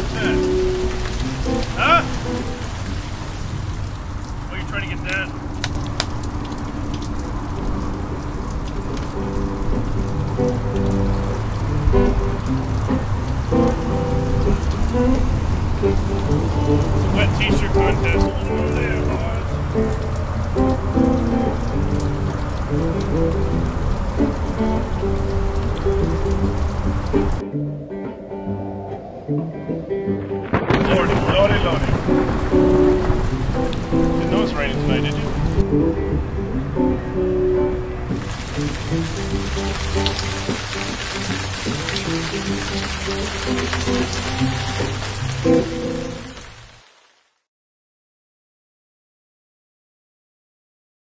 What's that? Huh? Oh, you're trying to get that? It's a wet t-shirt contest. Let's go there, boys. Lordy, lordy, lordy. Didn't know it's raining tonight, did you?